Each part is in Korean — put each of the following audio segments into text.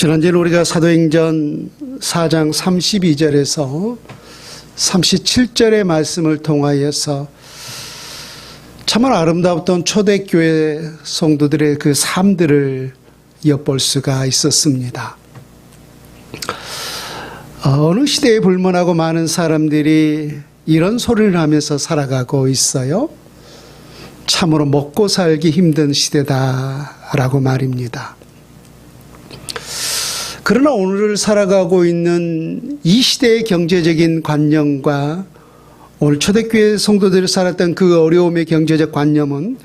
지난주에는 우리가 사도행전 4장 32절에서 37절의 말씀을 통하여서 참으로 아름다웠던 초대교회 성도들의 그 삶들을 엿볼 수가 있었습니다. 어느 시대에 불문하고 많은 사람들이 이런 소리를 하면서 살아가고 있어요. 참으로 먹고 살기 힘든 시대다라고 말입니다. 그러나 오늘을 살아가고 있는 이 시대의 경제적인 관념과 오늘 초대교회 성도들이 살았던 그 어려움의 경제적 관념은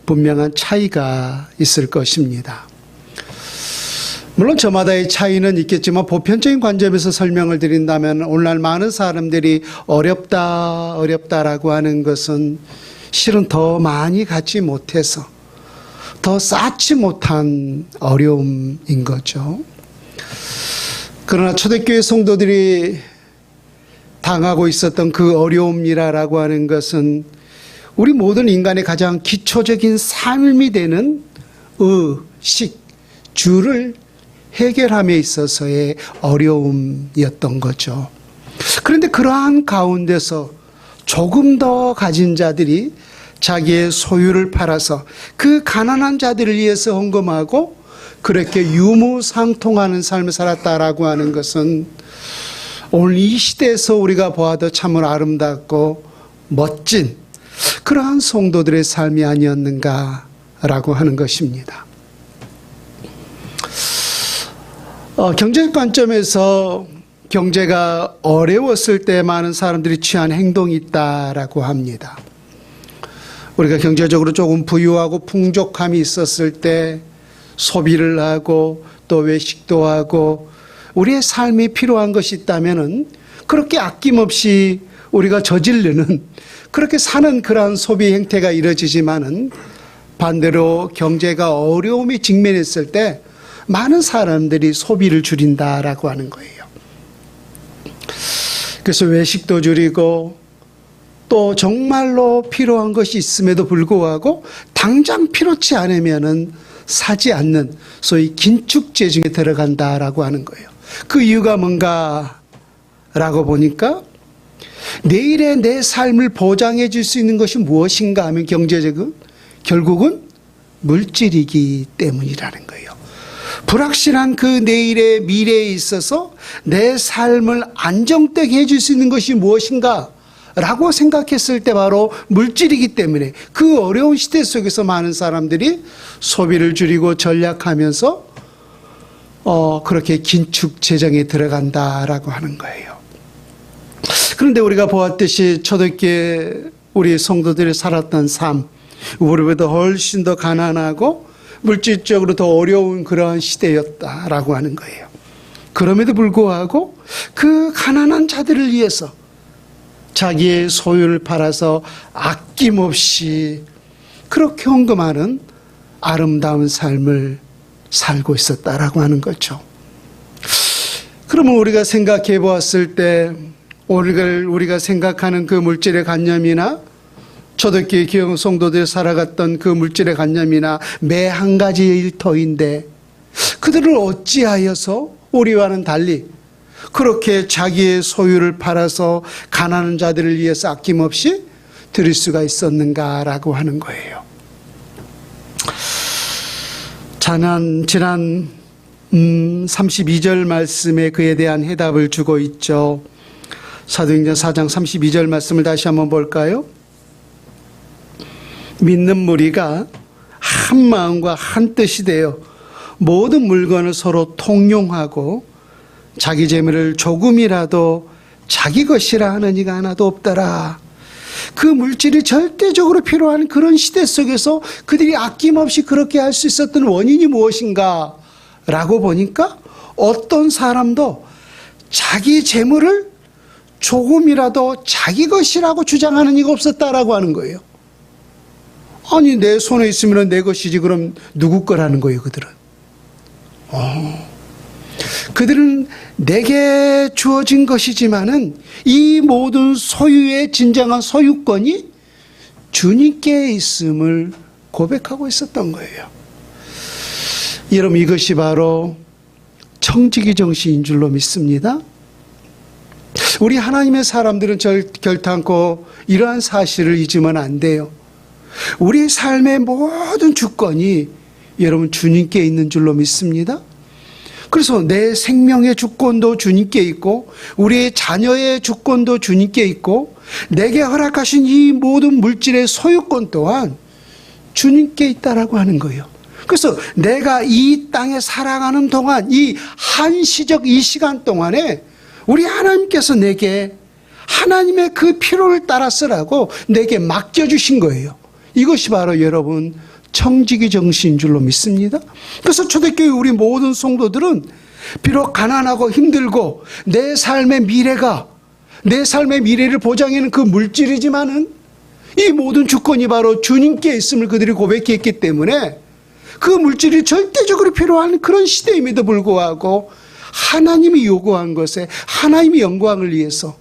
분명한 차이가 있을 것입니다. 물론 저마다의 차이는 있겠지만 보편적인 관점에서 설명을 드린다면 오늘날 많은 사람들이 어렵다라고 하는 것은 실은 더 많이 갖지 못해서 더 쌓지 못한 어려움인 거죠. 그러나 초대교회 성도들이 당하고 있었던 그 어려움이라고 하는 것은 우리 모든 인간의 가장 기초적인 삶이 되는 의식, 주를 해결함에 있어서의 어려움이었던 거죠. 그런데 그러한 가운데서 조금 더 가진 자들이 자기의 소유를 팔아서 그 가난한 자들을 위해서 헌금하고 그렇게 유무상통하는 삶을 살았다라고 하는 것은 오늘 이 시대에서 우리가 보아도 참으로 아름답고 멋진 그러한 성도들의 삶이 아니었는가라고 하는 것입니다. 경제적 관점에서 경제가 어려웠을 때 많은 사람들이 취한 행동이 있다라고 합니다. 우리가 경제적으로 조금 부유하고 풍족함이 있었을 때 소비를 하고 또 외식도 하고 우리의 삶이 필요한 것이 있다면은 그렇게 아낌없이 우리가 저지르는 그렇게 사는 그러한 소비 행태가 이루어지지만은 반대로 경제가 어려움이 직면했을 때 많은 사람들이 소비를 줄인다라고 하는 거예요. 그래서 외식도 줄이고 또 정말로 필요한 것이 있음에도 불구하고 당장 필요치 않으면은 사지 않는 소위 긴축재정에 들어간다라고 하는 거예요. 그 이유가 뭔가라고 보니까 내일의 내 삶을 보장해 줄 수 있는 것이 무엇인가 하면 경제적은 결국은 물질이기 때문이라는 거예요. 불확실한 그 내일의 미래에 있어서 내 삶을 안정되게 해줄 수 있는 것이 무엇인가 라고 생각했을 때 바로 물질이기 때문에 그 어려운 시대 속에서 많은 사람들이 소비를 줄이고 전략하면서 그렇게 긴축 재정에 들어간다라고 하는 거예요. 그런데 우리가 보았듯이 초대교회 우리 성도들이 살았던 삶, 우리보다 훨씬 더 가난하고 물질적으로 더 어려운 그러한 시대였다라고 하는 거예요. 그럼에도 불구하고 그 가난한 자들을 위해서 자기의 소유를 팔아서 아낌없이 그렇게 헌금하는 아름다운 삶을 살고 있었다라고 하는 거죠. 그러면 우리가 생각해 보았을 때 우리가 생각하는 그 물질의 관념이나 초대교회 기성 성도들이 살아갔던 그 물질의 관념이나 매 한 가지의 일터인데 그들을 어찌하여서 우리와는 달리 그렇게 자기의 소유를 팔아서 가난한 자들을 위해서 아낌없이 드릴 수가 있었는가라고 하는 거예요. 지난 32절 말씀에 그에 대한 해답을 주고 있죠. 사도행전 4장 32절 말씀을 다시 한번 볼까요? 믿는 무리가 한 마음과 한 뜻이 되어 모든 물건을 서로 통용하고 자기 재물을 조금이라도 자기 것이라 하는 이가 하나도 없더라. 그 물질이 절대적으로 필요한 그런 시대 속에서 그들이 아낌없이 그렇게 할 수 있었던 원인이 무엇인가 라고 보니까 어떤 사람도 자기 재물을 조금이라도 자기 것이라고 주장하는 이가 없었다라고 하는 거예요. 아니 내 손에 있으면 내 것이지 그럼 누구 거라는 거예요 그들은. 그들은 내게 주어진 것이지만은 이 모든 소유의 진정한 소유권이 주님께 있음을 고백하고 있었던 거예요. 여러분 이것이 바로 청지기 정신인 줄로 믿습니다. 우리 하나님의 사람들은 결단코 이러한 사실을 잊으면 안 돼요. 우리 삶의 모든 주권이 여러분 주님께 있는 줄로 믿습니다. 그래서 내 생명의 주권도 주님께 있고 우리의 자녀의 주권도 주님께 있고 내게 허락하신 이 모든 물질의 소유권 또한 주님께 있다라고 하는 거예요. 그래서 내가 이 땅에 살아가는 동안 이 한시적 이 시간 동안에 우리 하나님께서 내게 하나님의 그 필요를 따라 쓰라고 내게 맡겨주신 거예요. 이것이 바로 여러분 청지기 정신인 줄로 믿습니다. 그래서 초대교회 우리 모든 성도들은 비록 가난하고 힘들고 내 삶의 미래를 보장하는 그 물질이지만은 이 모든 주권이 바로 주님께 있음을 그들이 고백했기 때문에 그 물질이 절대적으로 필요한 그런 시대임에도 불구하고 하나님이 요구한 것에 하나님의 영광을 위해서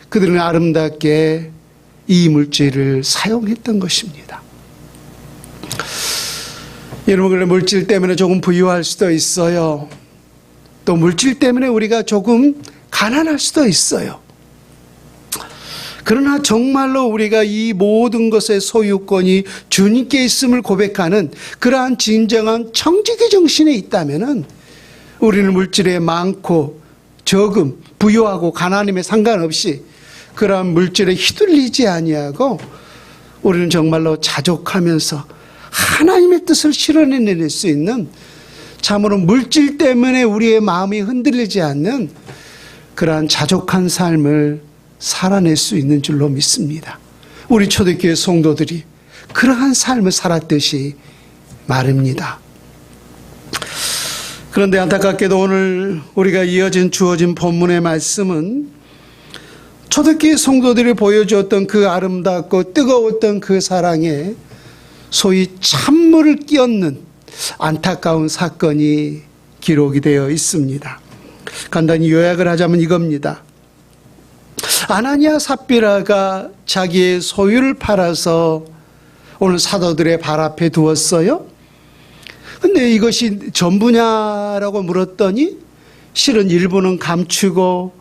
그들은 아름답게 이 물질을 사용했던 것입니다. 여러분, 그래 물질 때문에 조금 부유할 수도 있어요. 또 물질 때문에 우리가 조금 가난할 수도 있어요. 그러나 정말로 우리가 이 모든 것의 소유권이 주님께 있음을 고백하는 그러한 진정한 청지기 정신에 있다면은 우리는 물질에 많고 적음, 부유하고 가난임에 상관없이 그러한 물질에 휘둘리지 아니하고 우리는 정말로 자족하면서 하나님의 뜻을 실현해낼 수 있는 참으로 물질 때문에 우리의 마음이 흔들리지 않는 그러한 자족한 삶을 살아낼 수 있는 줄로 믿습니다. 우리 초대교회 성도들이 그러한 삶을 살았듯이 말입니다. 그런데 안타깝게도 오늘 우리가 주어진 본문의 말씀은 초대교회 성도들이 보여주었던 그 아름답고 뜨거웠던 그 사랑에 소위 찬물을 끼얹는 안타까운 사건이 기록이 되어 있습니다. 간단히 요약을 하자면 이겁니다. 아나니아 삽비라가 자기의 소유를 팔아서 오늘 사도들의 발 앞에 두었어요. 근데 이것이 전부냐라고 물었더니 실은 일부는 감추고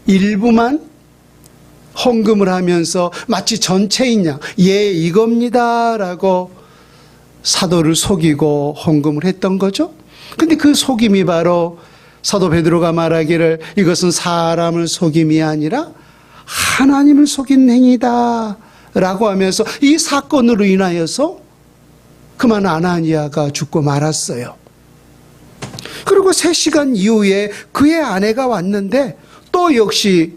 일부만 헌금을 하면서 마치 전체인 양, 예, 이겁니다라고 사도를 속이고 헌금을 했던 거죠. 근데 그 속임이 바로 사도 베드로가 말하기를 이것은 사람을 속임이 아니라 하나님을 속인 행위다 라고 하면서 이 사건으로 인하여서 그만 아나니아가 죽고 말았어요. 그리고 3시간 이후에 그의 아내가 왔는데 또 역시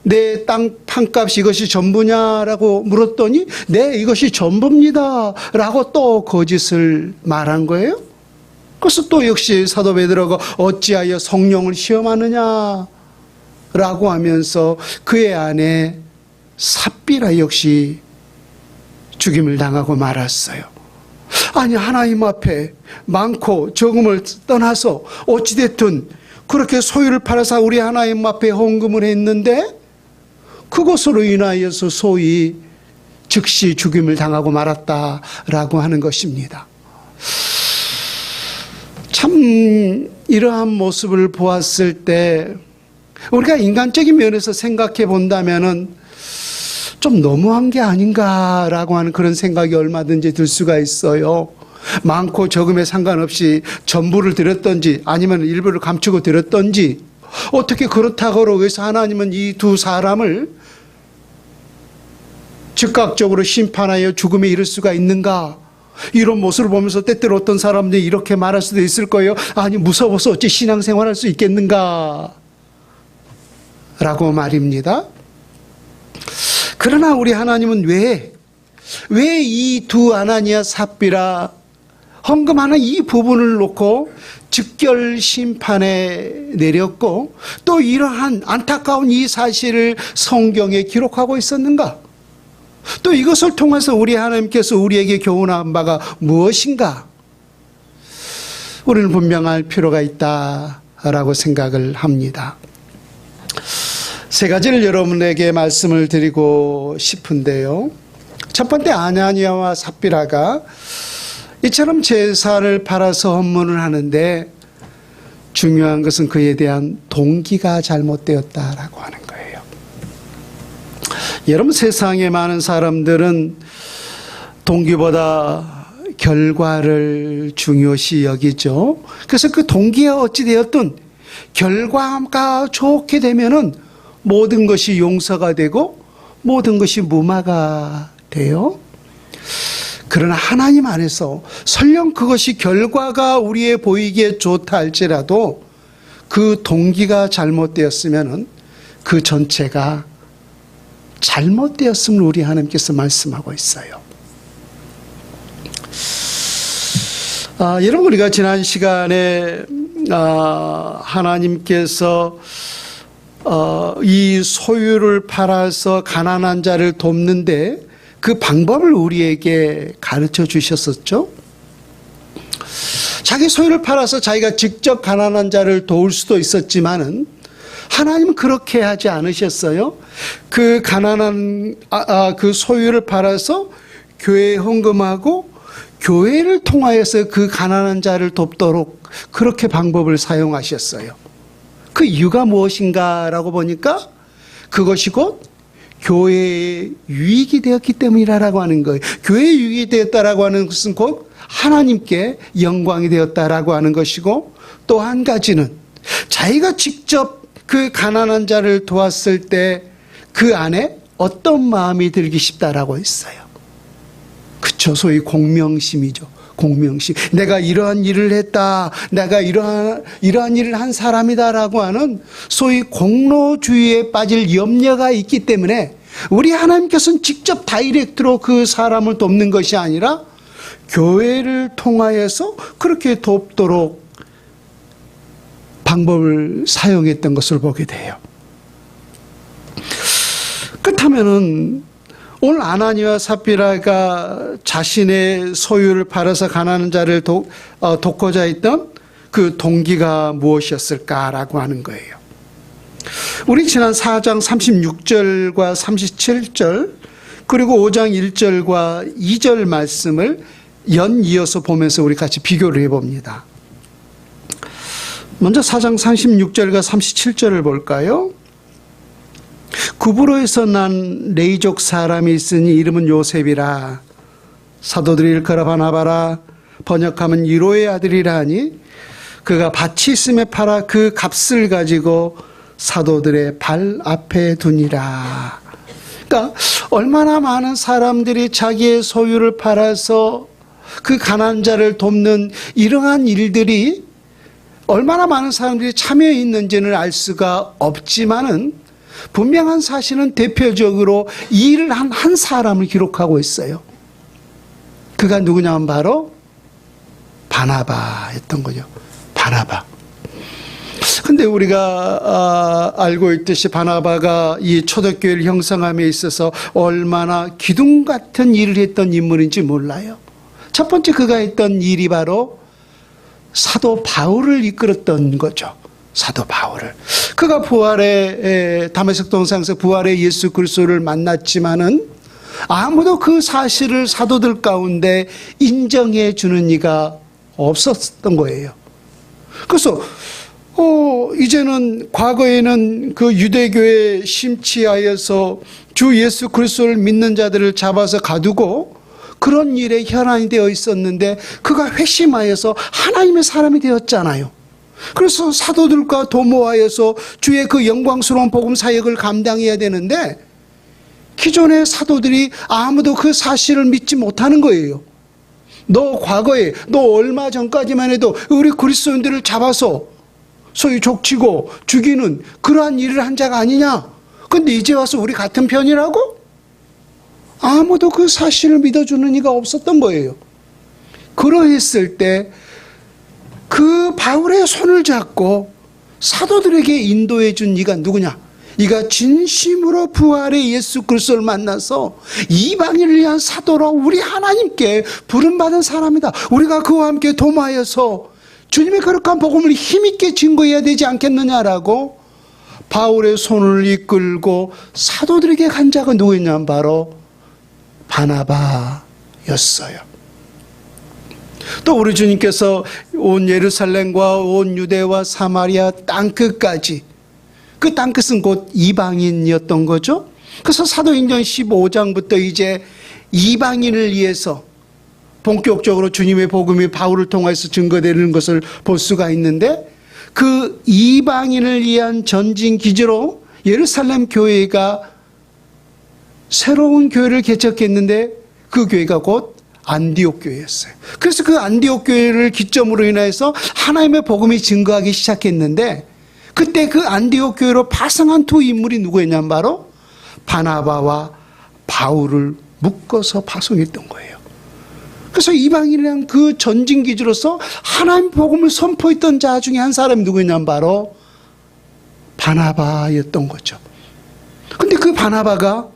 내 땅 판값이 이것이 전부냐라고 물었더니 네, 이것이 전부입니다 라고 또 거짓을 말한 거예요. 그래서 또 역시 사도 베드로가 어찌하여 성령을 시험하느냐 라고 하면서 그의 아내 삽비라 역시 죽임을 당하고 말았어요. 아니, 하나님 앞에 많고 적음을 떠나서 어찌됐든 그렇게 소유를 팔아서 우리 하나님 앞에 헌금을 했는데 그것으로 인하여서 소위 즉시 죽임을 당하고 말았다라고 하는 것입니다. 참 이러한 모습을 보았을 때 우리가 인간적인 면에서 생각해 본다면은 좀 너무한 게 아닌가라고 하는 그런 생각이 얼마든지 들 수가 있어요. 많고 적음에 상관없이 전부를 드렸던지 아니면 일부를 감추고 드렸던지 어떻게 그렇다고 해서 하나님은 이 두 사람을 즉각적으로 심판하여 죽음에 이를 수가 있는가? 이런 모습을 보면서 때때로 어떤 사람들이 이렇게 말할 수도 있을 거예요. 아니, 무서워서 어찌 신앙생활할 수 있겠는가? 라고 말입니다. 그러나 우리 하나님은 왜 이 두 아나니아 삽비라 헌금하는 이 부분을 놓고 즉결 심판에 내렸고 또 이러한 안타까운 이 사실을 성경에 기록하고 있었는가? 또 이것을 통해서 우리 하나님께서 우리에게 교훈한 바가 무엇인가? 우리는 분명할 필요가 있다라고 생각을 합니다. 3가지를 여러분에게 말씀을 드리고 싶은데요. 첫 번째, 아나니아와 삽비라가 이처럼 제사를 팔아서 헌문을 하는데 중요한 것은 그에 대한 동기가 잘못되었다라고 하는 거예요. 여러분, 세상에 많은 사람들은 동기보다 결과를 중요시 여기죠. 그래서 그 동기가 어찌되었든 결과가 좋게 되면은 모든 것이 용서가 되고 모든 것이 무마가 돼요. 그러나 하나님 안에서 설령 그것이 결과가 우리에 보이기에 좋다 할지라도 그 동기가 잘못되었으면 그 전체가 잘못되었음을 우리 하나님께서 말씀하고 있어요. 여러분, 우리가 지난 시간에 하나님께서 이 소유를 팔아서 가난한 자를 돕는데 그 방법을 우리에게 가르쳐 주셨었죠. 자기 소유를 팔아서 자기가 직접 가난한 자를 도울 수도 있었지만은 하나님은 그렇게 하지 않으셨어요. 그 가난한 그 소유를 팔아서 교회에 헌금하고 교회를 통하여서 그 가난한 자를 돕도록 그렇게 방법을 사용하셨어요. 그 이유가 무엇인가라고 보니까 그것이 곧 교회에 유익이 되었기 때문이라고 하는 거예요. 교회에 유익이 되었다라고 하는 것은 곧 하나님께 영광이 되었다라고 하는 것이고, 또 한 가지는 자기가 직접 그 가난한 자를 도왔을 때 그 안에 어떤 마음이 들기 쉽다라고 했어요. 그쵸, 소위 공명심이죠. 공명심. 내가 이러한 일을 했다, 내가 이러한 일을 한 사람이다라고 하는 소위 공로주의에 빠질 염려가 있기 때문에 우리 하나님께서는 직접 다이렉트로 그 사람을 돕는 것이 아니라 교회를 통하여서 그렇게 돕도록 방법을 사용했던 것을 보게 돼요. 그렇다면은 오늘 아나니와 삽비라가 자신의 소유를 팔아서 가난한 자를 돕고자 했던 그 동기가 무엇이었을까라고 하는 거예요. 우리 지난 4장 36절과 37절 그리고 5장 1절과 2절 말씀을 연이어서 보면서 우리 같이 비교를 해봅니다. 먼저 4장 36절과 37절을 볼까요? 구브로에서 난 레이족 사람이 있으니 이름은 요셉이라. 사도들이 일컬어 바나바라, 번역하면 이로의 아들이라 하니 그가 밭이 있음에 팔아 그 값을 가지고 사도들의 발 앞에 두니라. 그러니까 얼마나 많은 사람들이 자기의 소유를 팔아서 그 가난한 자를 돕는 이러한 일들이 얼마나 많은 사람들이 참여해 있는지는 알 수가 없지만은 분명한 사실은 대표적으로 이 일을 한 사람을 기록하고 있어요. 그가 누구냐면 바로 바나바였던 거죠. 바나바. 근데 우리가 알고 있듯이 바나바가 이 초대교회를 형성함에 있어서 얼마나 기둥 같은 일을 했던 인물인지 몰라요. 첫 번째 그가 했던 일이 바로 사도 바울을 이끌었던 거죠. 사도 바울을. 그가 부활의 다메섹 동상에서 부활의 예수 그리스도를 만났지만은 아무도 그 사실을 사도들 가운데 인정해 주는 이가 없었던 거예요. 그래서 이제는 과거에는 그 유대교에 심취하여서 주 예수 그리스도를 믿는 자들을 잡아서 가두고 그런 일에 현안이 되어 있었는데 그가 회심하여서 하나님의 사람이 되었잖아요. 그래서 사도들과 도모하여서 주의 그 영광스러운 복음 사역을 감당해야 되는데 기존의 사도들이 아무도 그 사실을 믿지 못하는 거예요. 너 과거에, 너 얼마 전까지만 해도 우리 그리스도인들을 잡아서 소위 족치고 죽이는 그러한 일을 한 자가 아니냐? 근데 이제 와서 우리 같은 편이라고? 아무도 그 사실을 믿어주는 이가 없었던 거예요. 그러했을 때 그 바울의 손을 잡고 사도들에게 인도해 준 이가 누구냐? 이가 진심으로 부활의 예수 그리스도를 만나서 이방인을 위한 사도로 우리 하나님께 부름받은 사람이다. 우리가 그와 함께 도모하여서 주님의 거룩한 복음을 힘있게 증거해야 되지 않겠느냐라고 바울의 손을 이끌고 사도들에게 간 자가 누구였냐면 바로 바나바였어요. 또 우리 주님께서 온 예루살렘과 온 유대와 사마리아 땅끝까지, 그 땅끝은 곧 이방인이었던 거죠. 그래서 사도행전 15장부터 이제 이방인을 위해서 본격적으로 주님의 복음이 바울을 통해서 증거되는 것을 볼 수가 있는데, 그 이방인을 위한 전진 기지로 예루살렘 교회가 새로운 교회를 개척했는데, 그 교회가 곧 안디옥 교회였어요. 그래서 그 안디옥 교회를 기점으로 인해서 하나님의 복음이 증거하기 시작했는데, 그때 그 안디옥 교회로 파송한 두 인물이 누구였냐면 바로 바나바와 바울을 묶어서 파송했던 거예요. 그래서 이방인이란 그 전진 기지로서 하나님 복음을 선포했던 자 중에 한 사람이 누구였냐면 바로 바나바였던 거죠. 근데 그 바나바가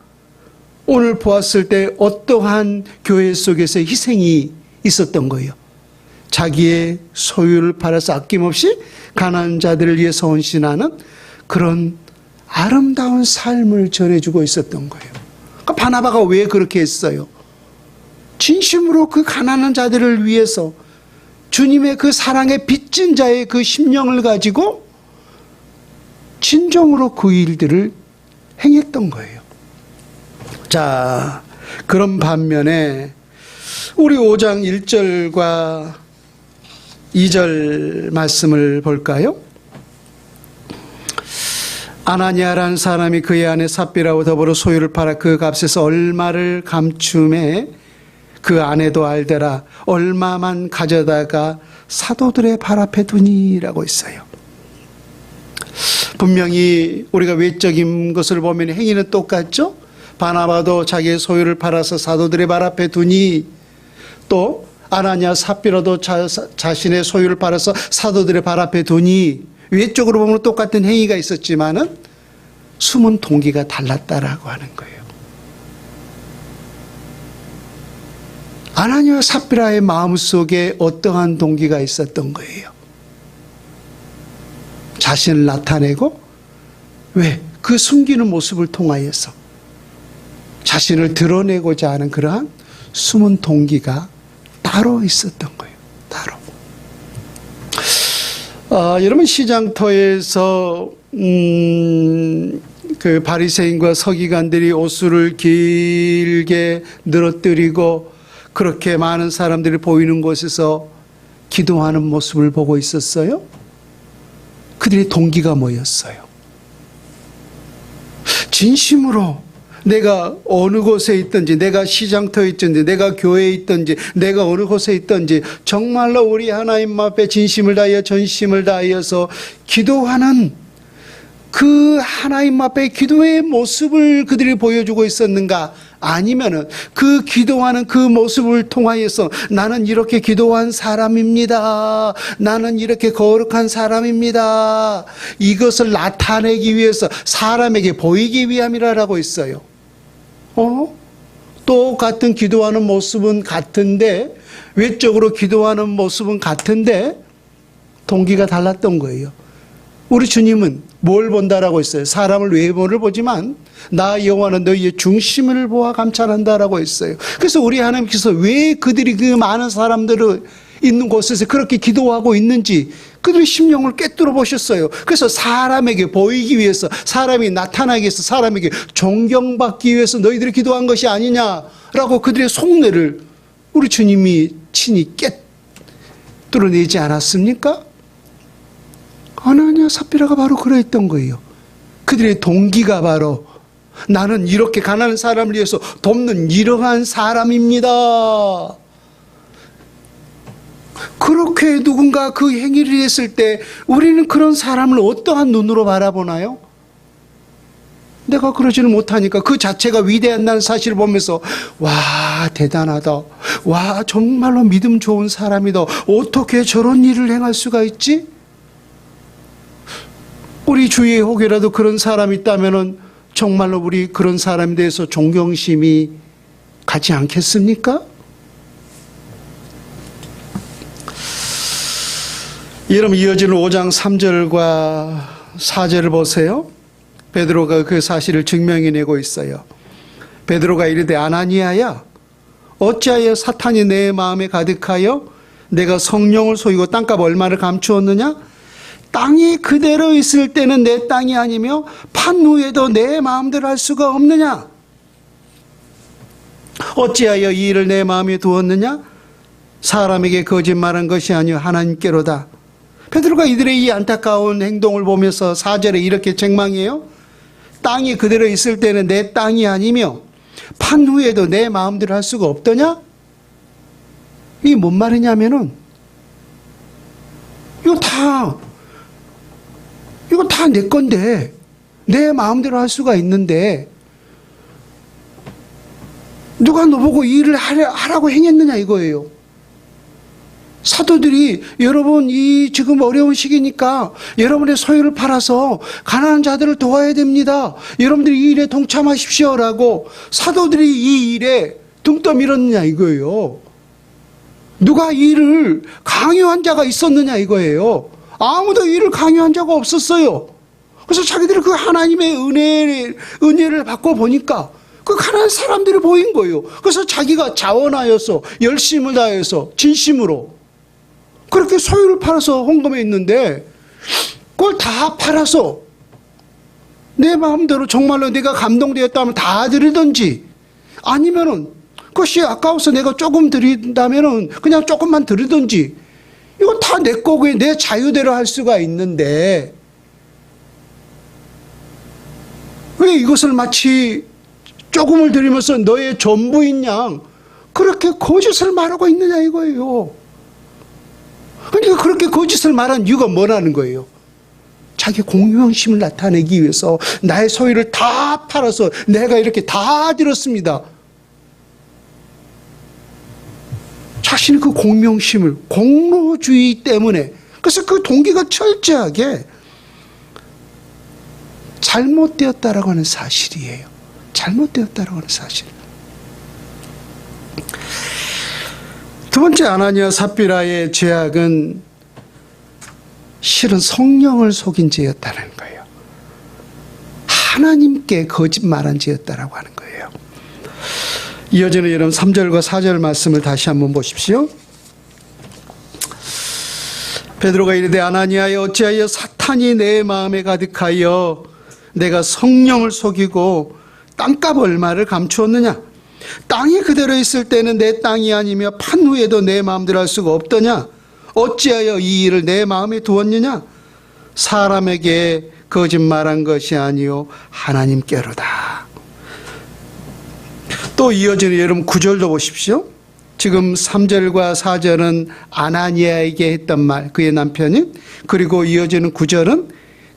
오늘 보았을 때 어떠한 교회 속에서 희생이 있었던 거예요. 자기의 소유를 팔아서 아낌없이 가난한 자들을 위해서 헌신하는 그런 아름다운 삶을 전해주고 있었던 거예요. 그러니까 바나바가 왜 그렇게 했어요? 진심으로 그 가난한 자들을 위해서 주님의 그 사랑에 빚진 자의 그 심령을 가지고 진정으로 그 일들을 행했던 거예요. 자, 그런 반면에 우리 5장 1절과 2절 말씀을 볼까요? 아나니아라는 사람이 그의 아내 삽비라와 더불어 소유를 팔아 그 값에서 얼마를 감춤해 그 아내도 알더라. 얼마만 가져다가 사도들의 발 앞에 두니라고 했어요. 분명히 우리가 외적인 것을 보면 행위는 똑같죠? 바나바도 자기의 소유를 팔아서 사도들의 발 앞에 두니, 또 아나니아 삽비라도 자신의 소유를 팔아서 사도들의 발 앞에 두니, 외적으로 보면 똑같은 행위가 있었지만은 숨은 동기가 달랐다라고 하는 거예요. 아나니아 삽비라의 마음속에 어떠한 동기가 있었던 거예요? 자신을 나타내고, 왜? 그 숨기는 모습을 통하여서 자신을 드러내고자 하는 그러한 숨은 동기가 따로 있었던 거예요. 따로. 여러분, 시장터에서 그 바리새인과 서기관들이 옷수를 길게 늘어뜨리고 그렇게 많은 사람들이 보이는 곳에서 기도하는 모습을 보고 있었어요. 그들의 동기가 뭐였어요? 진심으로 내가 어느 곳에 있든지, 내가 시장터에 있든지, 내가 교회에 있든지, 내가 어느 곳에 있든지 정말로 우리 하나님 앞에 진심을 다하여 전심을 다하여서 기도하는 그 하나님 앞에 기도의 모습을 그들이 보여주고 있었는가? 아니면은 그 기도하는 그 모습을 통하여서 나는 이렇게 기도한 사람입니다. 나는 이렇게 거룩한 사람입니다. 이것을 나타내기 위해서 사람에게 보이기 위함이라고 했어요. 똑같은 기도하는 모습은 같은데, 외적으로 기도하는 모습은 같은데 동기가 달랐던 거예요. 우리 주님은 뭘 본다라고 했어요? 사람을 외모를 보지만 나 여호와는 너희의 중심을 보아 감찰한다라고 했어요. 그래서 우리 하나님께서 왜 그들이 그 많은 사람들을 있는 곳에서 그렇게 기도하고 있는지 그들의 심령을 꿰뚫어 보셨어요. 그래서 사람에게 보이기 위해서, 사람이 나타나기 위해서, 사람에게 존경받기 위해서 너희들이 기도한 것이 아니냐라고 그들의 속내를 우리 주님이 친히 꿰뚫어내지 않았습니까? 아나니아 삽비라가 바로 그랬던 거예요. 그들의 동기가 바로 나는 이렇게 가난한 사람을 위해서 돕는 이러한 사람입니다. 그렇게 누군가 그 행위를 했을 때 우리는 그런 사람을 어떠한 눈으로 바라보나요? 내가 그러지는 못하니까 그 자체가 위대한다는 사실을 보면서 와, 대단하다. 와, 정말로 믿음 좋은 사람이다. 어떻게 저런 일을 행할 수가 있지? 우리 주위에 혹여라도 그런 사람이 있다면은 정말로 우리 그런 사람에 대해서 존경심이 가지 않겠습니까? 여러분, 이어지는 5장 3절과 4절을 보세요. 베드로가 그 사실을 증명해내고 있어요. 베드로가 이르되 아나니아야, 어찌하여 사탄이 내 마음에 가득하여 내가 성령을 속이고 땅값 얼마를 감추었느냐? 땅이 그대로 있을 때는 내 땅이 아니며 판 후에도 내 마음대로 할 수가 없느냐? 어찌하여 이 일을 내 마음에 두었느냐? 사람에게 거짓말한 것이 아니요 하나님께로다. 베드로가 이들의 이 안타까운 행동을 보면서 4절에 이렇게 책망해요. 땅이 그대로 있을 때는 내 땅이 아니며 판 후에도 내 마음대로 할 수가 없더냐? 이게 뭔 말이냐면은 이거 다 내 건데 내 마음대로 할 수가 있는데 누가 너보고 이 일을 하라고 행했느냐 이거예요. 사도들이 여러분 이 지금 어려운 시기니까 여러분의 소유를 팔아서 가난한 자들을 도와야 됩니다. 여러분들이 이 일에 동참하십시오라고 사도들이 이 일에 등 떠밀었느냐 이거예요. 누가 이 일을 강요한 자가 있었느냐 이거예요. 아무도 이 일을 강요한 자가 없었어요. 그래서 자기들이 그 하나님의 은혜를 받고 보니까 그 가난한 사람들이 보인 거예요. 그래서 자기가 자원하여서 열심을 다해서 진심으로 그렇게 소유를 팔아서 헌금해 있는데 그걸 다 팔아서 내 마음대로 정말로 내가 감동되었다면 다 드리든지 아니면은 그것이 아까워서 내가 조금 드린다면은 그냥 조금만 드리든지 이거 다 내 거고 내 자유대로 할 수가 있는데 왜 이것을 마치 조금을 드리면서 너의 전부인 양 그렇게 거짓을 말하고 있느냐 이거예요. 그러니까 그렇게 거짓을 말한 이유가 뭐라는 거예요? 자기 공명심을 나타내기 위해서 나의 소유를 다 팔아서 내가 이렇게 다 드렸습니다. 자신의 그 공명심을 공로주의 때문에 그래서 그 동기가 철저하게 잘못되었다라고 하는 사실이에요. 잘못되었다라고 하는 사실. 두 번째 아나니아 삽비라의 죄악은 실은 성령을 속인 죄였다는 거예요. 하나님께 거짓말한 죄였다라고 하는 거예요. 이어지는 여러분 3절과 4절 말씀을 다시 한번 보십시오. 베드로가 이르되 아나니아여 어찌하여 사탄이 내 마음에 가득하여 내가 성령을 속이고 땅값 얼마를 감추었느냐? 땅이 그대로 있을 때는 내 땅이 아니며 판 후에도 내 마음대로 할 수가 없더냐? 어찌하여 이 일을 내 마음에 두었느냐? 사람에게 거짓말한 것이 아니요 하나님께로다. 또 이어지는 여러분 9절도 보십시오. 지금 3절과 4절은 아나니아에게 했던 말, 그의 남편이, 그리고 이어지는 9절은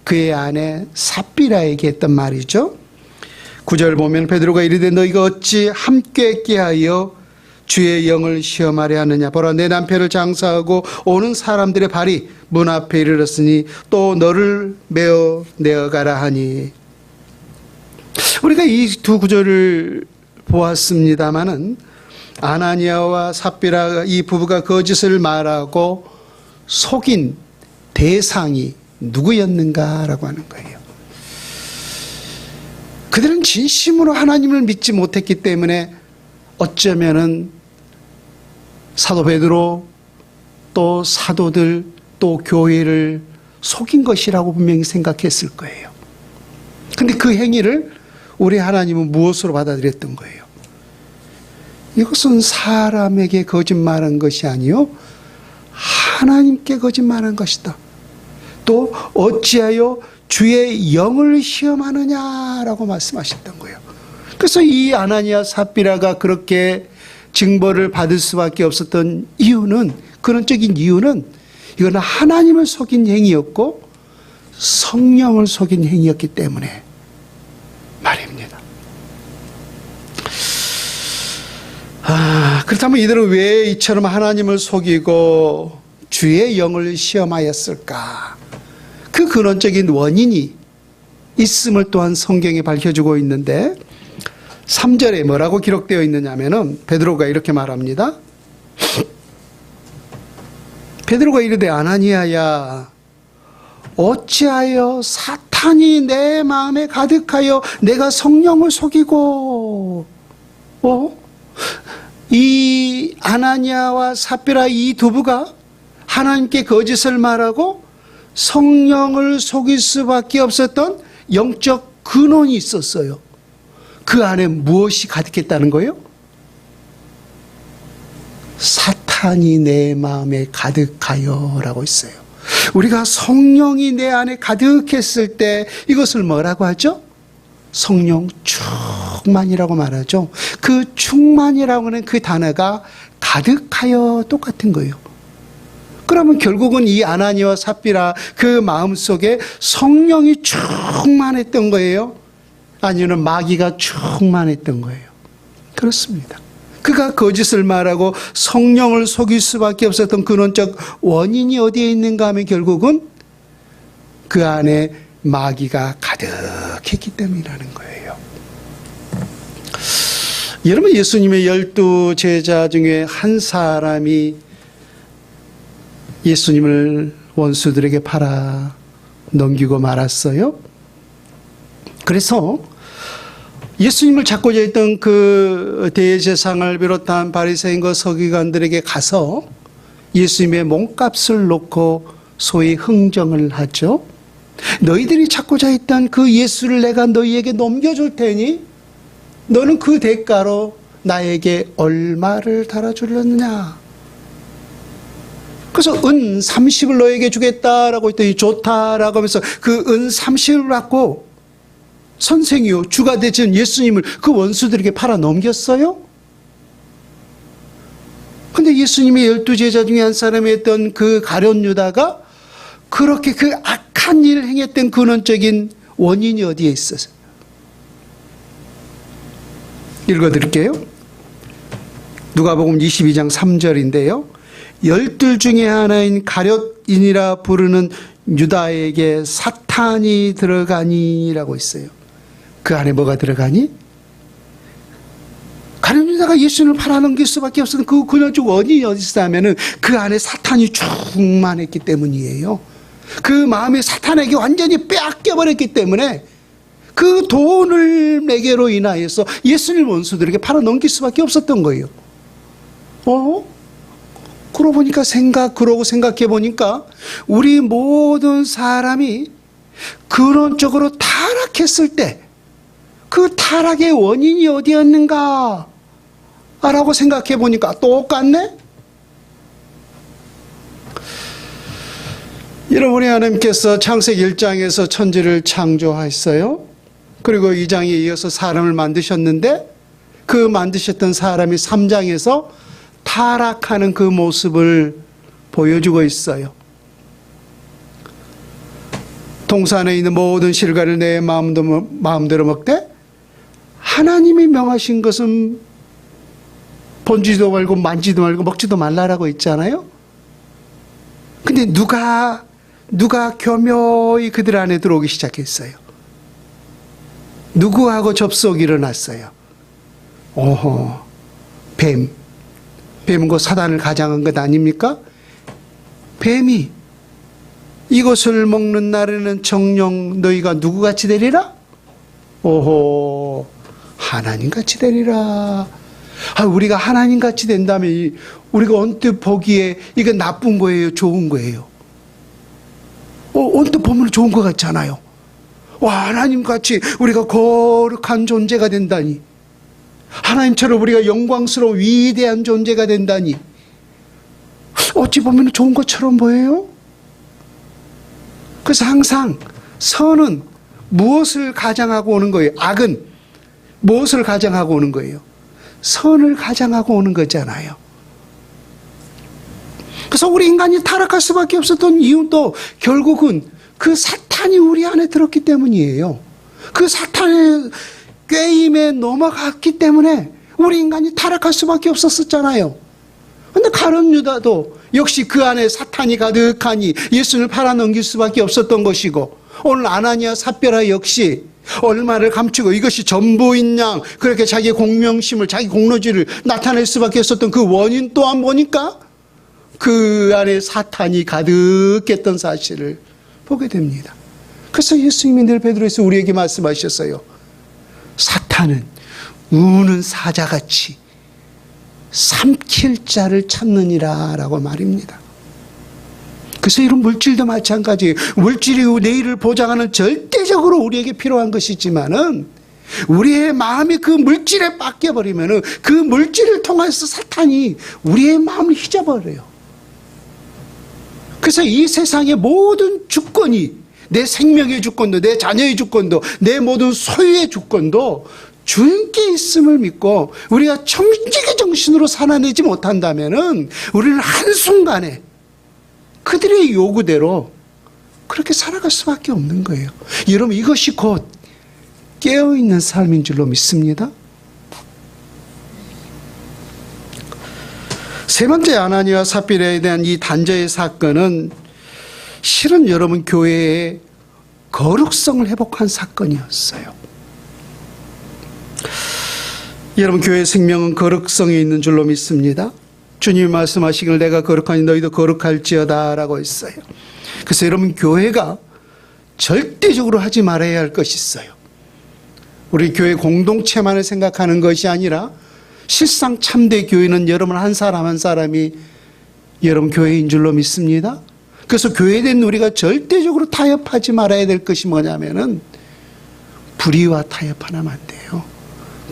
그의 아내 삽비라에게 했던 말이죠. 9절 보면 베드로가 이르되 너희가 어찌 함께 있게 하여 주의 영을 시험하려 하느냐? 보라 내 남편을 장사하고 오는 사람들의 발이 문 앞에 이르렀으니 또 너를 메어 내어가라 하니. 우리가 이 두 구절을 보았습니다마는 아나니아와 삽비라 이 부부가 거짓을 말하고 속인 대상이 누구였는가라고 하는 거예요. 그들은 진심으로 하나님을 믿지 못했기 때문에 어쩌면은 사도 베드로 또 사도들 또 교회를 속인 것이라고 분명히 생각했을 거예요. 근데 그 행위를 우리 하나님은 무엇으로 받아들였던 거예요? 이것은 사람에게 거짓말한 것이 아니요 하나님께 거짓말한 것이다. 또 어찌하여 주의 영을 시험하느냐라고 말씀하셨던 거예요. 그래서 이 아나니아 삽비라가 그렇게 징벌을 받을 수밖에 없었던 이유는, 근원적인 이유는 이거는 하나님을 속인 행위였고 성령을 속인 행위였기 때문에 말입니다. 그렇다면 이들은 왜 이처럼 하나님을 속이고 주의 영을 시험하였을까? 그 근원적인 원인이 있음을 또한 성경에 밝혀주고 있는데 3절에 뭐라고 기록되어 있느냐면은 베드로가 이렇게 말합니다. 베드로가 이르되 아나니아야 어찌하여 사탄이 내 마음에 가득하여 내가 성령을 속이고 이 아나니아와 삽비라 이 두 부가 하나님께 거짓을 말하고 성령을 속일 수밖에 없었던 영적 근원이 있었어요. 그 안에 무엇이 가득했다는 거예요? 사탄이 내 마음에 가득하여 라고 있어요. 우리가 성령이 내 안에 가득했을 때 이것을 뭐라고 하죠? 성령 충만이라고 말하죠. 그 충만이라고 하는 그 단어가 가득하여 똑같은 거예요. 그러면 결국은 이 아나니아와 삽비라 그 마음속에 성령이 충만했던 거예요? 아니면 마귀가 충만했던 거예요? 그렇습니다. 그가 거짓을 말하고 성령을 속일 수밖에 없었던 근원적 원인이 어디에 있는가 하면 결국은 그 안에 마귀가 가득했기 때문이라는 거예요. 여러분, 예수님의 12 제자 중에 한 사람이 예수님을 원수들에게 팔아 넘기고 말았어요. 그래서 예수님을 찾고자 했던 그 대제사장을 비롯한 바리새인과 서기관들에게 가서 예수님의 몸값을 놓고 소위 흥정을 하죠. 너희들이 찾고자 했던 그 예수를 내가 너희에게 넘겨줄 테니 너는 그 대가로 나에게 얼마를 달아주려느냐. 그래서 은 30을 너에게 주겠다라고 했더니 좋다라고 하면서 그 은 30을 받고 선생이요 주가 되신 예수님을 그 원수들에게 팔아 넘겼어요? 근데 예수님이 12제자 중에 한 사람이 했던 그 가룟 유다가 그렇게 그 악한 일을 행했던 근원적인 원인이 어디에 있었어요? 읽어드릴게요. 누가복음 22장 3절인데요. 12 중에 하나인 가룟인이라 부르는 유다에게 사탄이 들어가니라고 있어요. 그 안에 뭐가 들어가니? 가룟 유다가 예수님을 팔아넘길 수밖에 없었던 그 근원적 원인이 어디 있었냐면은 그 안에 사탄이 충만했기 때문이에요. 그 마음이 사탄에게 완전히 빼앗겨버렸기 때문에 그 돈을 매개로 인하여서 예수님 원수들에게 팔아넘길 수밖에 없었던 거예요. 그러고 생각해 보니까 우리 모든 사람이 근원적으로 타락했을 때 그 타락의 원인이 어디였는가 라고 생각해 보니까 똑같네? 여러분이 하나님께서 창세기 1장에서 천지를 창조하셨어요. 그리고 2장에 이어서 사람을 만드셨는데 그 만드셨던 사람이 3장에서 타락하는 그 모습을 보여주고 있어요. 동산에 있는 모든 실과를 내 마음대로 먹되 하나님이 명하신 것은 본지도 말고 만지도 말고 먹지도 말라라고 있잖아요. 근데 누가 교묘히 그들 안에 들어오기 시작했어요. 누구하고 접속이 일어났어요? 뱀은 그 사단을 가장한 것 아닙니까? 뱀이 이것을 먹는 날에는 정녕 너희가 누구같이 되리라? 하나님같이 되리라. 우리가 하나님같이 된다면 우리가 언뜻 보기에 이게 나쁜 거예요? 좋은 거예요? 언뜻 보면 좋은 것 같잖아요. 하나님같이 우리가 거룩한 존재가 된다니. 하나님처럼 우리가 영광스러운 위대한 존재가 된다니. 어찌 보면 좋은 것처럼 보여요? 그래서 항상 선은 무엇을 가장하고 오는 거예요? 악은 무엇을 가장하고 오는 거예요? 선을 가장하고 오는 거잖아요. 그래서 우리 인간이 타락할 수밖에 없었던 이유도 결국은 그 사탄이 우리 안에 들었기 때문이에요. 그 사탄의 꾀임에 넘어갔기 때문에 우리 인간이 타락할 수밖에 없었잖아요. 그런데 가룟 유다도 역시 그 안에 사탄이 가득하니 예수를 팔아넘길 수밖에 없었던 것이고, 오늘 아나니아 삽비라 역시 얼마를 감추고 이것이 전부인 양 그렇게 자기 공명심을, 자기 공로지를 나타낼 수밖에 없었던 그 원인 또한 보니까 그 안에 사탄이 가득했던 사실을 보게 됩니다. 그래서 예수님이 늘 베드로에서 우리에게 말씀하셨어요. 사탄은 우는 사자같이 삼킬 자를 찾느니라 라고 말입니다. 그래서 이런 물질도 마찬가지예요. 물질이 내일을 보장하는 절대적으로 우리에게 필요한 것이지만은 우리의 마음이 그 물질에 뺏겨버리면은 그 물질을 통해서 사탄이 우리의 마음을 휘저버려요. 그래서 이 세상의 모든 주권이, 내 생명의 주권도, 내 자녀의 주권도, 내 모든 소유의 주권도 주님께 있음을 믿고 우리가 정직의 정신으로 살아내지 못한다면은 우리는 한순간에 그들의 요구대로 그렇게 살아갈 수밖에 없는 거예요. 여러분, 이것이 곧 깨어있는 삶인 줄로 믿습니다. 세 번째, 아나니아와 삽비라에 대한 이 단죄의 사건은 실은 여러분 교회의 거룩성을 회복한 사건이었어요. 여러분, 교회의 생명은 거룩성이 있는 줄로 믿습니다. 주님이 말씀하시길 내가 거룩하니 너희도 거룩할지어다 라고 했어요. 그래서 여러분, 교회가 절대적으로 하지 말아야 할 것이 있어요. 우리 교회 공동체만을 생각하는 것이 아니라 실상 참된 교회는 여러분 한 사람 한 사람이 여러분 교회인 줄로 믿습니다. 그래서 교회된 우리가 절대적으로 타협하지 말아야 될 것이 뭐냐면은 불의와 타협하면 안 돼요.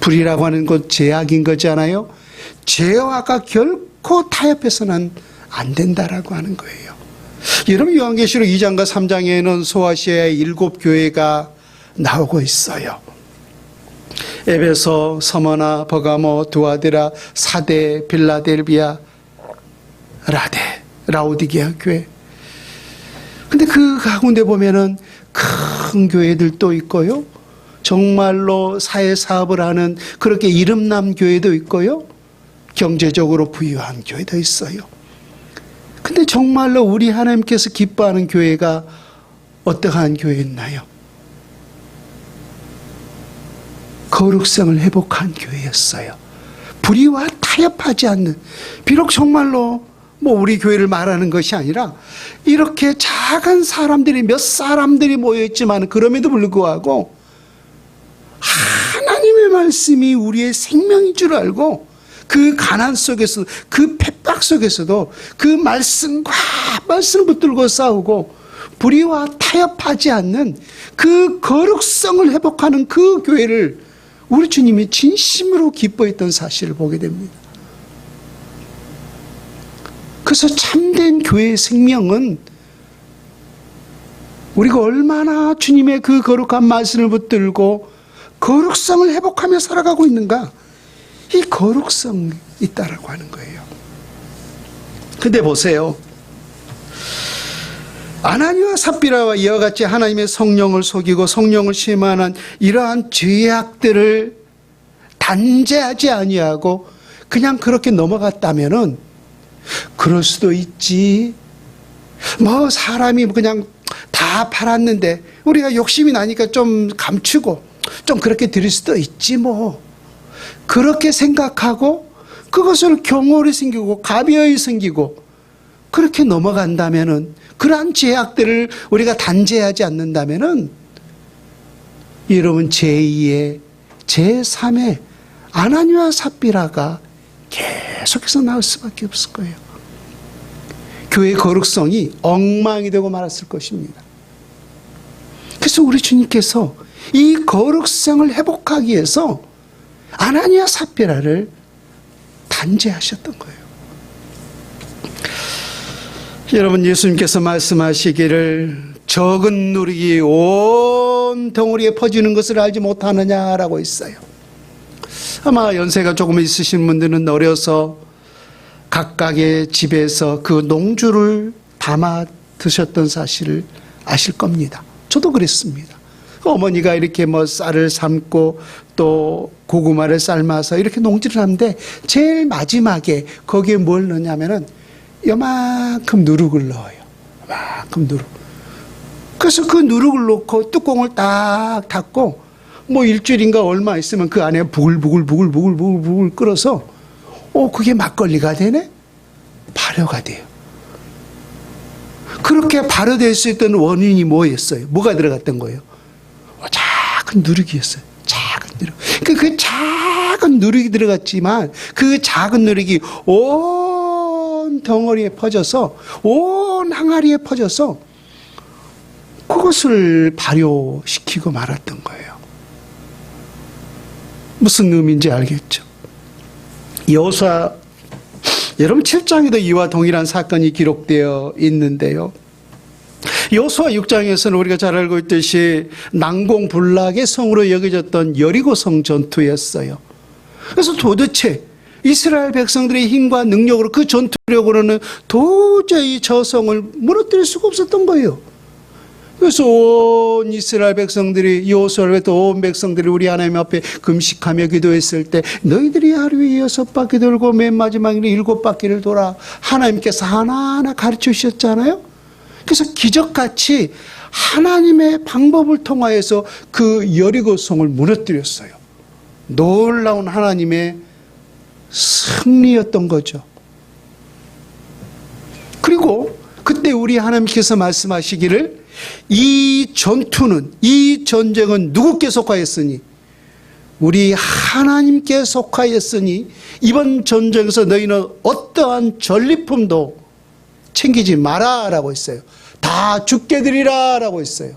불의라고 하는 건 죄악인 거잖아요. 죄와가 결코 타협해서는 안 된다라고 하는 거예요. 여러분, 요한계시록 2장과 3장에는 소아시아의 7 교회가 나오고 있어요. 에베소, 서머나, 버가모, 두아디라, 사데, 빌라델비아, 라데, 라오디게아 교회. 근데 그 가운데 보면은 큰 교회들도 있고요. 정말로 사회사업을 하는 그렇게 이름남 교회도 있고요. 경제적으로 부유한 교회도 있어요. 근데 정말로 우리 하나님께서 기뻐하는 교회가 어떠한 교회였나요? 거룩성을 회복한 교회였어요. 불의와 타협하지 않는, 비록 정말로 우리 교회를 말하는 것이 아니라 이렇게 작은 사람들이 몇 사람들이 모여있지만 그럼에도 불구하고 하나님의 말씀이 우리의 생명인 줄 알고 그 가난 속에서, 그 핍박 속에서도 그 말씀과 말씀을 붙들고 싸우고 불의와 타협하지 않는 그 거룩성을 회복하는 그 교회를 우리 주님이 진심으로 기뻐했던 사실을 보게 됩니다. 그래서 참된 교회의 생명은 우리가 얼마나 주님의 그 거룩한 말씀을 붙들고 거룩성을 회복하며 살아가고 있는가, 이 거룩성이 있다라고 하는 거예요. 근데 보세요. 아나니아와 삽비라와 이와 같이 하나님의 성령을 속이고 성령을 심한한 이러한 죄악들을 단죄하지 아니하고 그냥 그렇게 넘어갔다면은 그럴 수도 있지. 사람이 그냥 다 팔았는데 우리가 욕심이 나니까 좀 감추고 좀 그렇게 드릴 수도 있지 그렇게 생각하고 그것을 경홀히 생기고 가벼이 생기고 그렇게 넘어간다면은, 그러한 죄악들을 우리가 단죄하지 않는다면은 여러분 제2의 제3의 아나니아와 삽비라가 계속해서 나올 수밖에 없을 거예요. 교회의 거룩성이 엉망이 되고 말았을 것입니다. 그래서 우리 주님께서 이 거룩성을 회복하기 위해서 아나니아 삽비라를 단죄하셨던 거예요. 여러분, 예수님께서 말씀하시기를 적은 누룩이 온 덩어리에 퍼지는 것을 알지 못하느냐라고 했어요. 아마 연세가 조금 있으신 분들은 어려서 각각의 집에서 그 농주를 담아 드셨던 사실을 아실 겁니다. 저도 그랬습니다. 어머니가 이렇게 쌀을 삶고 또 고구마를 삶아서 이렇게 농지를 하는데 제일 마지막에 거기에 뭘 넣냐면은 요만큼 누룩을 넣어요. 요만큼 누룩. 그래서 그 누룩을 넣고 뚜껑을 딱 닫고 일주일인가 얼마 있으면 그 안에 부글부글 끓어서 그게 막걸리가 되네? 발효가 돼요. 그렇게 발효될 수 있던 원인이 뭐였어요? 뭐가 들어갔던 거예요? 작은 누룩이었어요. 작은 누룩. 그 작은 작은 누룩이 들어갔지만 그 작은 누룩이 온 덩어리에 퍼져서 온 항아리에 퍼져서 그것을 발효시키고 말았던 거예요. 무슨 의미인지 알겠죠? 여호수아 여러분 7장에도 이와 동일한 사건이 기록되어 있는데요. 여호수아 6장에서는 우리가 잘 알고 있듯이 난공불락의 성으로 여겨졌던 여리고성 전투였어요. 그래서 도대체 이스라엘 백성들의 힘과 능력으로 그 전투력으로는 도저히 저 성을 무너뜨릴 수가 없었던 거예요. 그래서 온 이스라엘 백성들이 여호수아를 또 온 백성들이 우리 하나님 앞에 금식하며 기도했을 때 너희들이 하루에 6바퀴 돌고 맨 마지막에는 7바퀴를 돌아 하나님께서 하나하나 가르쳐 주셨잖아요. 그래서 기적같이 하나님의 방법을 통하여서 그 여리고성을 무너뜨렸어요. 놀라운 하나님의 승리였던 거죠. 그리고 그때 우리 하나님께서 말씀하시기를 이 전투는, 이 전쟁은 누구께 속하였으니 우리 하나님께 속하였으니 이번 전쟁에서 너희는 어떠한 전리품도 챙기지 마라 라고 했어요. 다 죽게 되리라 라고 했어요.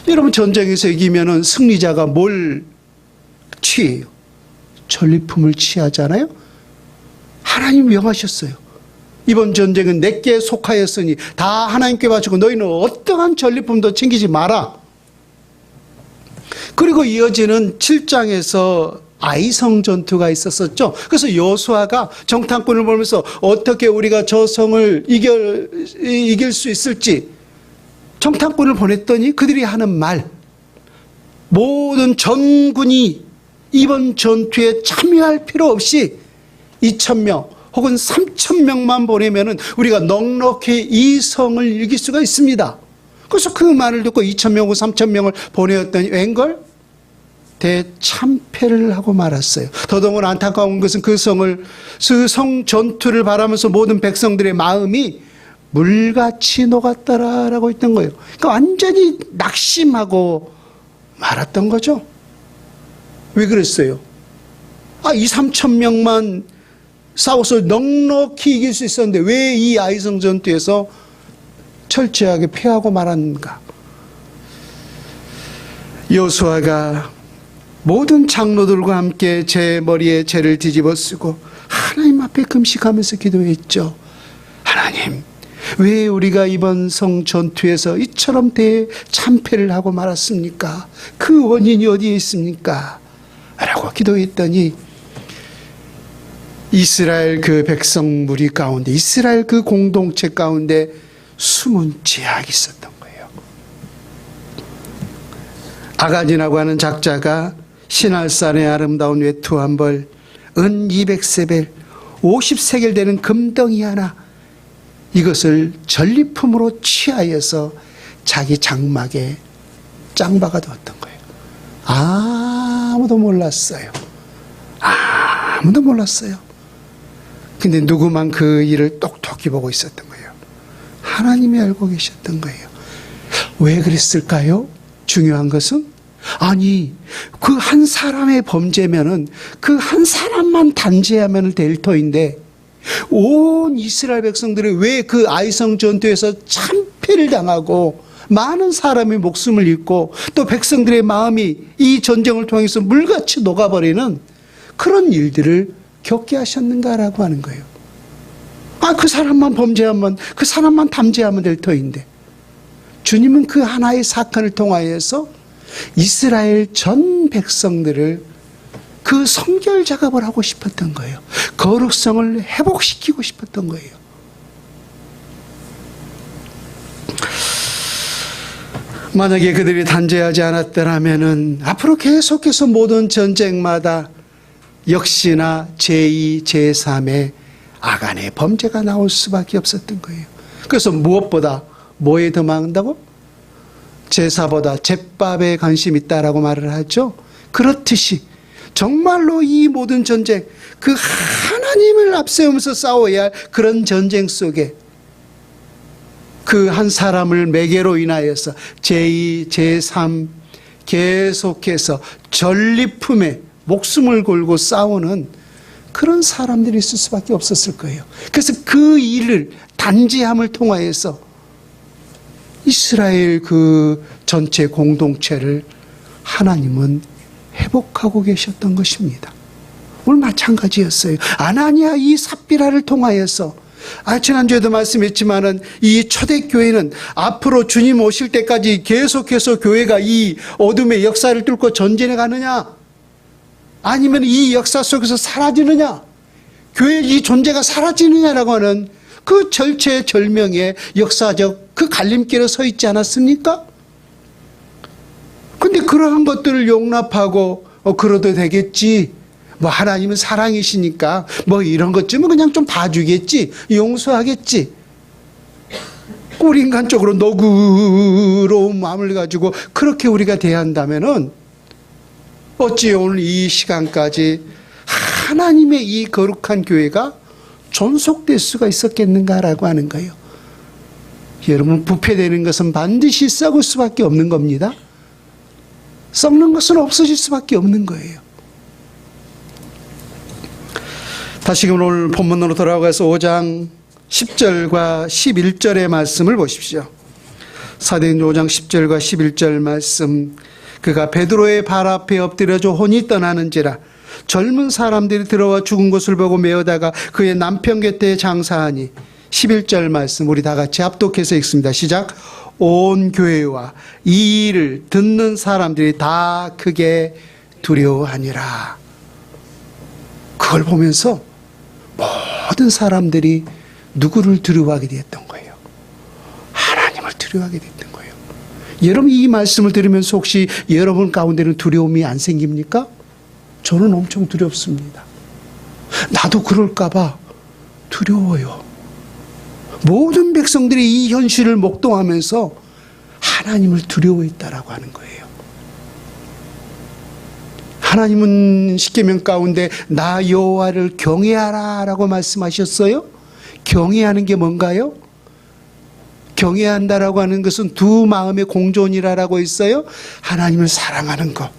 여러분 전쟁에서 이기면은 승리자가 뭘 취해요? 전리품을 취하잖아요. 하나님 명하셨어요. 이번 전쟁은 내게 속하였으니 다 하나님께 바치고 너희는 어떠한 전리품도 챙기지 마라. 그리고 이어지는 7장에서 아이성 전투가 있었었죠. 그래서 여호수아가 정탐꾼을 보면서 어떻게 우리가 저 성을 이길 수 있을지 정탐꾼을 보냈더니 그들이 하는 말, 모든 전군이 이번 전투에 참여할 필요 없이 2,000명 혹은 3,000명만 보내면은 우리가 넉넉히 이 성을 이길 수가 있습니다. 그래서 그 말을 듣고 2,000명 혹은 3,000명을 보내었더니 웬걸? 대참패를 하고 말았어요. 더더욱 안타까운 것은 그 성 전투를 바라면서 모든 백성들의 마음이 물같이 녹았더라라고 했던 거예요. 그러니까 완전히 낙심하고 말았던 거죠. 왜 그랬어요? 2, 3천 명만 싸워서 넉넉히 이길 수 있었는데 왜 이 아이성 전투에서 철저하게 패하고 말았는가? 여호수아가 모든 장로들과 함께 제 머리에 죄를 뒤집어 쓰고 하나님 앞에 금식하면서 기도했죠. 하나님, 왜 우리가 이번 성 전투에서 이처럼 대참패를 하고 말았습니까? 그 원인이 어디에 있습니까? 라고 기도했더니 이스라엘 그 백성 무리 가운데, 이스라엘 그 공동체 가운데 숨은 죄악이 있었던 거예요. 아가진이라고 하는 작자가 신할산의 아름다운 외투 한 벌, 은 200세벨, 50세겔 되는 금덩이 하나, 이것을 전리품으로 취하여서 자기 장막에 짱박아 두었던 거예요. 아무도 몰랐어요. 아무도 몰랐어요. 근데 누구만 그 일을 똑똑히 보고 있었던 거예요. 하나님이 알고 계셨던 거예요. 왜 그랬을까요? 중요한 것은 아니, 그 한 사람의 범죄면은 그 한 사람만 단죄하면 될 터인데 온 이스라엘 백성들이 왜 그 아이성 전투에서 참패를 당하고 많은 사람의 목숨을 잃고 또 백성들의 마음이 이 전쟁을 통해서 물같이 녹아버리는 그런 일들을 겪게 하셨는가라고 하는 거예요. 그 사람만 범죄하면, 그 사람만 담죄하면 될 터인데 주님은 그 하나의 사건을 통하여서 이스라엘 전 백성들을 그 성결 작업을 하고 싶었던 거예요. 거룩성을 회복시키고 싶었던 거예요. 만약에 그들이 단죄하지 않았더라면은 앞으로 계속해서 모든 전쟁마다 역시나 제2, 제3의 아간의 범죄가 나올 수밖에 없었던 거예요. 그래서 무엇보다 뭐에 더 많다고? 제사보다 제밥에 관심이 있다라고 말을 하죠. 그렇듯이 정말로 이 모든 전쟁, 그 하나님을 앞세우면서 싸워야 할 그런 전쟁 속에 그 한 사람을 매개로 인하여서 제2, 제3 계속해서 전리품에 목숨을 걸고 싸우는 그런 사람들이 있을 수밖에 없었을 거예요. 그래서 그 일을 단지함을 통하여서 이스라엘 그 전체 공동체를 하나님은 회복하고 계셨던 것입니다. 오늘 마찬가지였어요. 아나니아 이 삽비라를 통하여서 지난주에도 말씀했지만은 이 초대교회는 앞으로 주님 오실 때까지 계속해서 교회가 이 어둠의 역사를 뚫고 전진해 가느냐, 아니면 이 역사 속에서 사라지느냐, 교회의 이 존재가 사라지느냐라고 하는 그 절체절명의 역사적 그 갈림길에 서 있지 않았습니까? 근데 그러한 것들을 용납하고 그러도 되겠지, 뭐 하나님은 사랑이시니까 뭐 이런 것쯤은 그냥 좀 봐주겠지, 용서하겠지, 우리 인간적으로 너그러운 마음을 가지고 그렇게 우리가 대한다면은 어찌 오늘 이 시간까지 하나님의 이 거룩한 교회가 존속될 수가 있었겠는가라고 하는 거예요. 여러분, 부패되는 것은 반드시 썩을 수밖에 없는 겁니다. 썩는 것은 없어질 수밖에 없는 거예요. 다시금 오늘 본문으로 돌아가서 5장 10절과 11절의 말씀을 보십시오. 사도행전 5장 10절과 11절 말씀. 그가 베드로의 발 앞에 엎드려져 혼이 떠나는지라 젊은 사람들이 들어와 죽은 것을 보고 메어다가 그의 남편 곁에 장사하니. 11절 말씀 우리 다 같이 합독해서 읽습니다. 시작. 온 교회와 이 일을 듣는 사람들이 다 크게 두려워하니라. 그걸 보면서 모든 사람들이 누구를 두려워하게 되었던 거예요? 하나님을 두려워하게 됐던 거예요. 여러분, 이 말씀을 들으면서 혹시 여러분 가운데는 두려움이 안 생깁니까? 저는 엄청 두렵습니다. 나도 그럴까 봐 두려워요. 모든 백성들이 이 현실을 목동하면서 하나님을 두려워했다라고 하는 거예요. 하나님은 십계명 가운데 나 여호와를 경외하라라고 말씀하셨어요. 경외하는 게 뭔가요? 경외한다라고 하는 것은 두 마음의 공존이라고 있어요. 하나님을 사랑하는 것,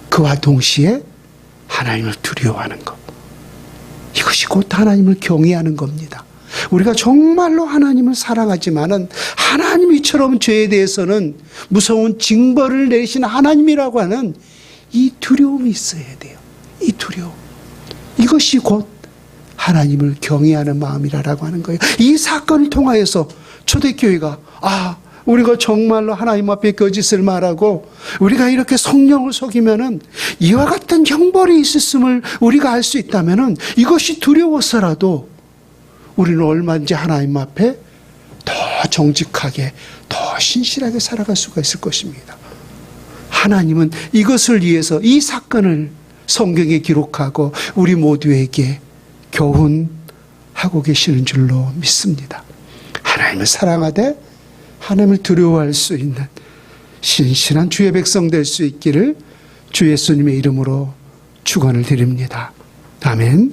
그와 동시에 하나님을 두려워하는 것, 이것이 곧 하나님을 경외하는 겁니다. 우리가 정말로 하나님을 사랑하지만은 하나님 이처럼 죄에 대해서는 무서운 징벌을 내리신 하나님이라고 하는 이 두려움이 있어야 돼요. 이 두려움, 이것이 곧 하나님을 경외하는 마음이라고 하는 거예요. 이 사건을 통하여서 초대교회가 우리가 정말로 하나님 앞에 거짓을 말하고 우리가 이렇게 성령을 속이면은 이와 같은 형벌이 있었음을 우리가 알 수 있다면은 이것이 두려워서라도 우리는 얼마든지 하나님 앞에 더 정직하게, 더 신실하게 살아갈 수가 있을 것입니다. 하나님은 이것을 위해서 이 사건을 성경에 기록하고 우리 모두에게 교훈하고 계시는 줄로 믿습니다. 하나님을 사랑하되 하나님을 두려워할 수 있는 신실한 주의 백성 될 수 있기를 주 예수님의 이름으로 축원을 드립니다. 아멘.